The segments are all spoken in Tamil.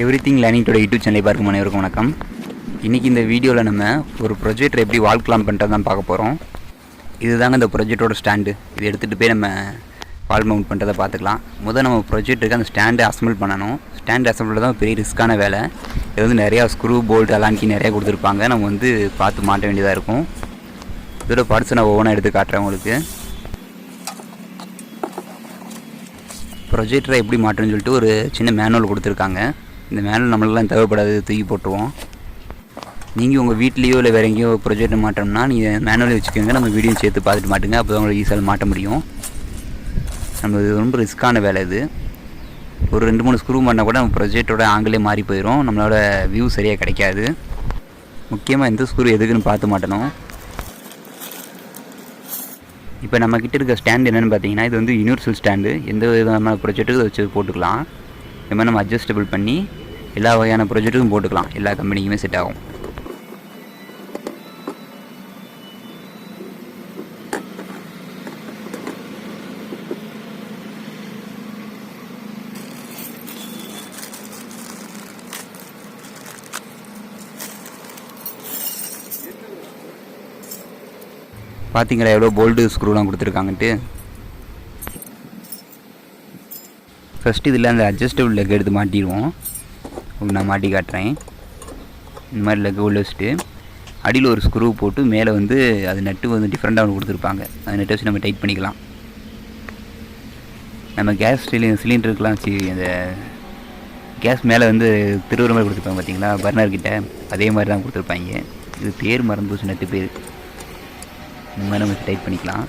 எவ்ரிதிங் லேர்னிங் டுடே யூடியூப் சேனலை பார்க்கும் அனைவருக்கும் வணக்கம். இன்றைக்கி இந்த வீடியோவில் நம்ம ஒரு ப்ரொஜெக்டர் எப்படி வால் கிளாம்ப் பண்ணுறது தான் பார்க்க போகிறோம். இதுதாங்க இந்த ப்ரொஜெக்டரோட ஸ்டாண்டு. இது எடுத்துகிட்டு போய் நம்ம வால் மவுண்ட் பண்ணுறதை பார்த்துக்கலாம். முதல் நம்ம ப்ரொஜெக்டருக்கு அந்த ஸ்டாண்டை அசம்பிள் பண்ணணும். ஸ்டாண்ட் அசம்பிள் தான் பெரிய ரிஸ்க்கான வேலை. இது வந்து நிறையா ஸ்க்ரூ போல்ட் அலான்கி நிறையா கொடுத்துருப்பாங்க. நம்ம வந்து பார்த்து மாட்ட வேண்டியதாக இருக்கும். இதோட பார்ட்ஸை நான் ஒவ்வொன்றா எடுத்து காட்டுறேன் உங்களுக்கு. ப்ரொஜெக்டரை எப்படி மாட்டுன்னு சொல்லிட்டு ஒரு சின்ன மேனுவல் கொடுத்துருக்காங்க. இந்த மேனுவல் நம்மளுக்குலாம் தேவைப்படாது, தூக்கி போட்டுருவோம். நீங்கள் உங்கள் வீட்லேயோ இல்லை வேறு எங்கேயோ ப்ரொஜெக்டர் மாட்டோம்னா நீங்கள் மேனுவல் வச்சுக்கோங்க. நம்ம வீடியோ சேர்த்து பார்த்துட்டு மாட்டுங்க. அப்போ தான் உங்களுக்கு ஈஸியாக மாட்ட முடியும். நம்ம இது ரொம்ப ரிஸ்க்கான வேலை. இது ஒரு 2-3 ஸ்க்ரூ பண்ணால் கூட நம்ம ப்ரொஜெக்டரோட ஆங்கிலே மாறி போயிடும். நம்மளோட வியூ சரியாக கிடைக்காது. முக்கியமாக எந்த ஸ்க்ரூ எதுக்குன்னு பார்த்து மாட்டணும். இப்போ நம்மக்கிட்ட இருக்க ஸ்டாண்ட் என்னென்னு பார்த்தீங்கன்னா, இது வந்து யூனிவர்சல் ஸ்டாண்டு. எந்த விதமான ப்ரொஜெக்ட்டுக்கும் வச்சு போட்டுக்கலாம். இது மாதிரி நம்ம அட்ஜஸ்டபிள் பண்ணி எல்லா வகையான ப்ரொஜெக்ட்டுக்கும் போட்டுக்கலாம். எல்லா கம்பெனிக்குமே செட் ஆகும். பார்த்தீங்களா எவ்வளோ போல்டு ஸ்க்ரூலாம் கொடுத்துருக்காங்கன்ட்டு. ஃபஸ்ட்டு இதில் அந்த அட்ஜஸ்டபிள் லெக் எடுத்து மாட்டிடுவோம். உங்களுக்கு நான் மாட்டி காட்டுறேன். இந்த மாதிரி லெக் உள்ள வச்சுட்டு அடியில் ஒரு ஸ்க்ரூ போட்டு மேலே வந்து அது நட்டு வந்து டிஃப்ரெண்ட்டாக ஒன்று கொடுத்துருப்பாங்க. அந்த நட்டை வச்சு நம்ம டைட் பண்ணிக்கலாம். நம்ம கேஸ் சிலிண்டருக்கெலாம் வச்சு அந்த கேஸ் மேலே வந்து திருவுற மாதிரி கொடுத்துருப்பாங்க பார்த்தீங்களா, பர்னர்கிட்ட அதே மாதிரி தான் கொடுத்துருப்பாங்க. இது பேர் மறந்து போச்சு, நட்டு பேர். இந்த மாதிரி நம்ம டைட் பண்ணிக்கலாம்.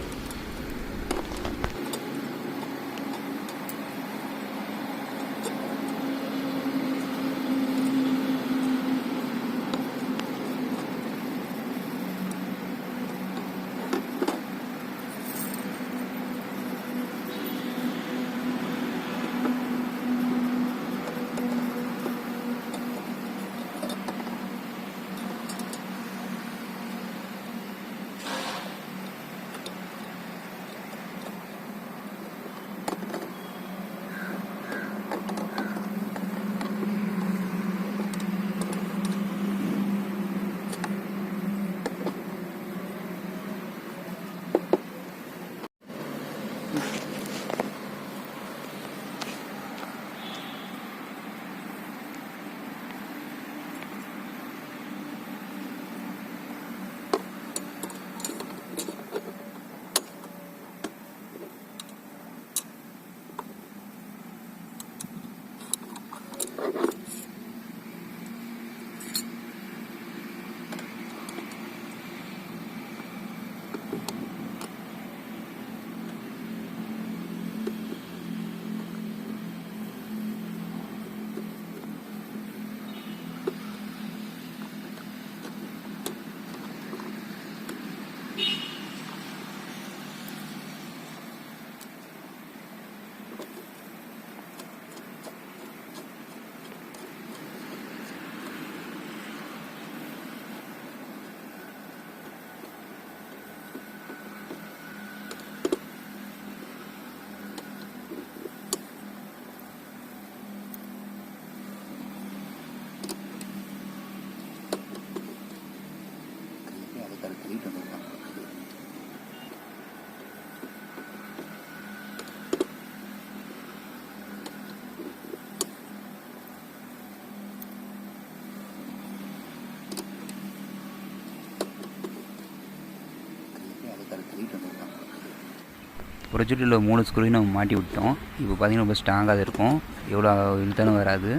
ப்ரொஜெக்டில் 3 ஸ்க்ரூவையும் நம்ம மாட்டி விட்டோம். இப்போ பார்த்திங்கன்னா ரொம்ப ஸ்ட்ராங்காக இருக்கும். எவ்வளோ இழுத்தாலும் வராது.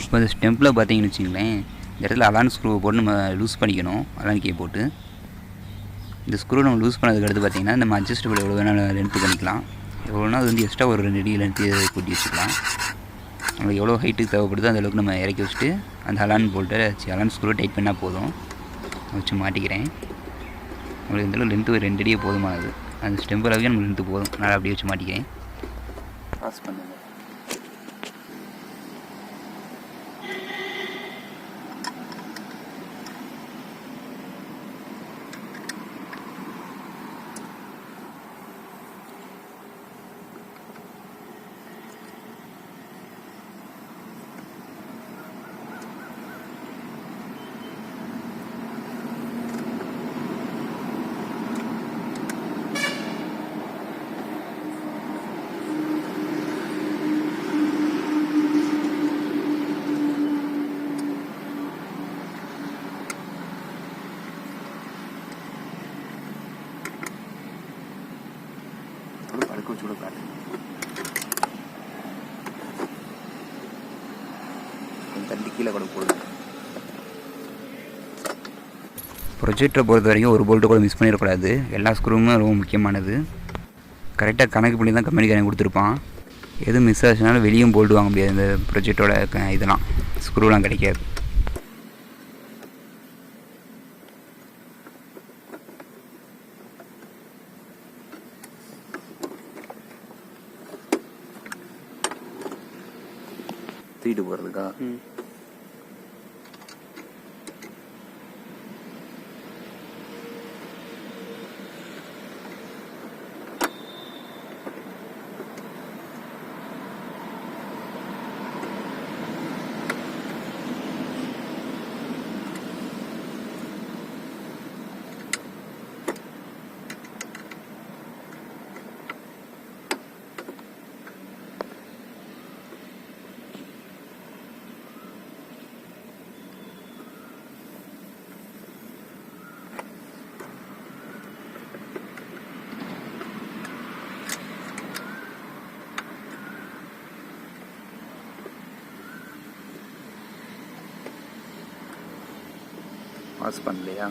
இப்போ இந்த ஸ்டெம்பில் பார்த்தீங்கன்னு வச்சிங்களேன், இந்த இடத்துல அலான் ஸ்க்ரூவை போட்டு நம்ம லூஸ் பண்ணிக்கணும். அலான் கீயை போட்டு இந்த ஸ்க்ரூ நம்ம லூஸ் பண்ணதுக்கு அடுத்து பார்த்திங்கன்னா நம்ம அட்ஜஸ்டபிள் எவ்வளோ வேணாலும் லென்த்து பண்ணிக்கலாம். எவ்வளோனா அது வந்து எக்ஸ்ட்ரா ஒரு 2 அடி லென்த்து கூட்டி வச்சுக்கலாம். நம்மளுக்கு எவ்வளோ ஹைட்டுக்கு தேவைப்படுதோ அந்தளவுக்கு நம்ம இறக்கி வச்சுட்டு அந்த அலான் போல்ட்டை அலான் ஸ்க்ரூ டைட் பண்ணால் போதும். வச்சு மாட்டிக்கிறேன். நம்மளுக்கு இந்தளவு லென்த்து ஒரு 2 அடியே போதுமானது. அந்த ஸ்டெம்பு அளவுக்கு நம்ம லென்த்து போதும். நான் அப்படியே வச்சு மாட்டிக்கிறேன். பாஸ் பண்ணுங்க. கீழே கூட போடுங்க. ப்ரொஜெக்டரை பொறுத்த வரைக்கும் ஒரு போல்ட்டு கூட மிஸ் பண்ணிடக்கூடாது. எல்லா ஸ்க்ரூவுமே ரொம்ப முக்கியமானது. கரெக்டாக கணக்கு பண்ணி தான் கம்பெனிக்காரன் கொடுத்துருப்பான். எதுவும் மிஸ் ஆச்சுனாலும் வெளியும் போல்ட்டு வாங்க முடியாது. இந்த ப்ரொஜெக்டோட இதெல்லாம் ஸ்க்ரூலாம் கிடைக்காது. தூக்கிட்டு போகிறதுக்கா பாஸ் பண்ணலையா?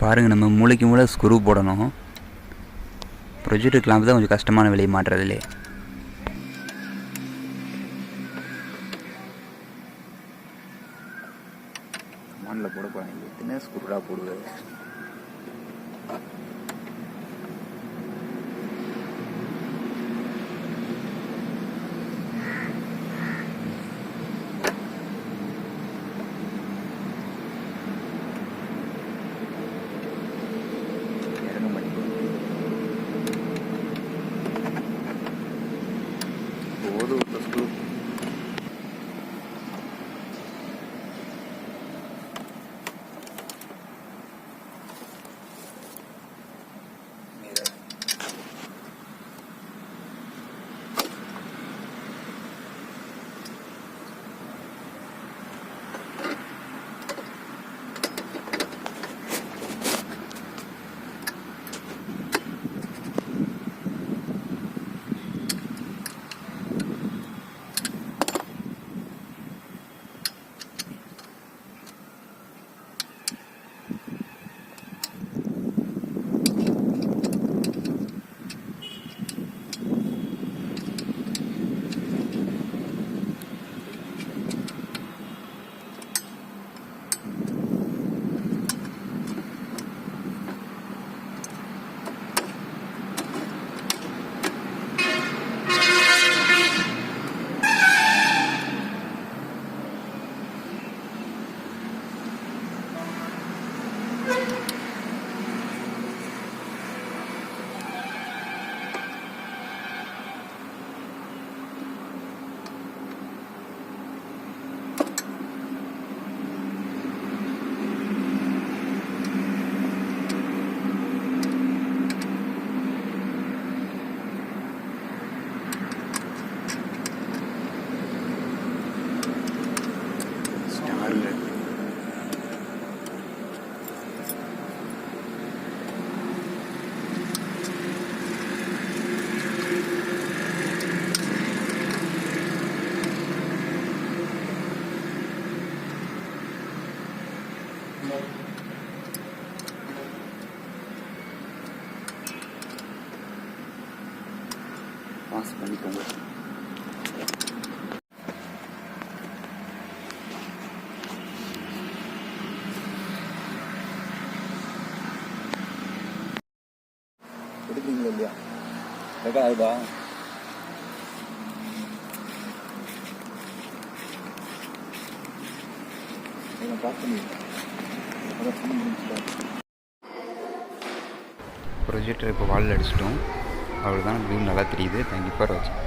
பாருங்கள், நம்ம மூளைக்கு மூளை ஸ்க்ரூ போடணும். ப்ரொஜெக்டர் கிளாம்பு தான் கொஞ்சம் கஷ்டமான வேலையை மாட்டுறதுலே. மண்ணில் போட போகிறாங்க. எத்தனை ஸ்க்ரூடாக போடுவேன். பாஸ் பண்ணிக்கோங்க. எடுக்கிறீங்களா இல்லையா? ரெக்கார்ட் ஆகுதா? ப்ரொஜெக்டர் இப்போ வாலில் அடிச்சிட்டோம். அவ்வளோதான். வியூ நல்லா தெரியுது. தேங்க்யூ ஃபார் வாட்சிங்.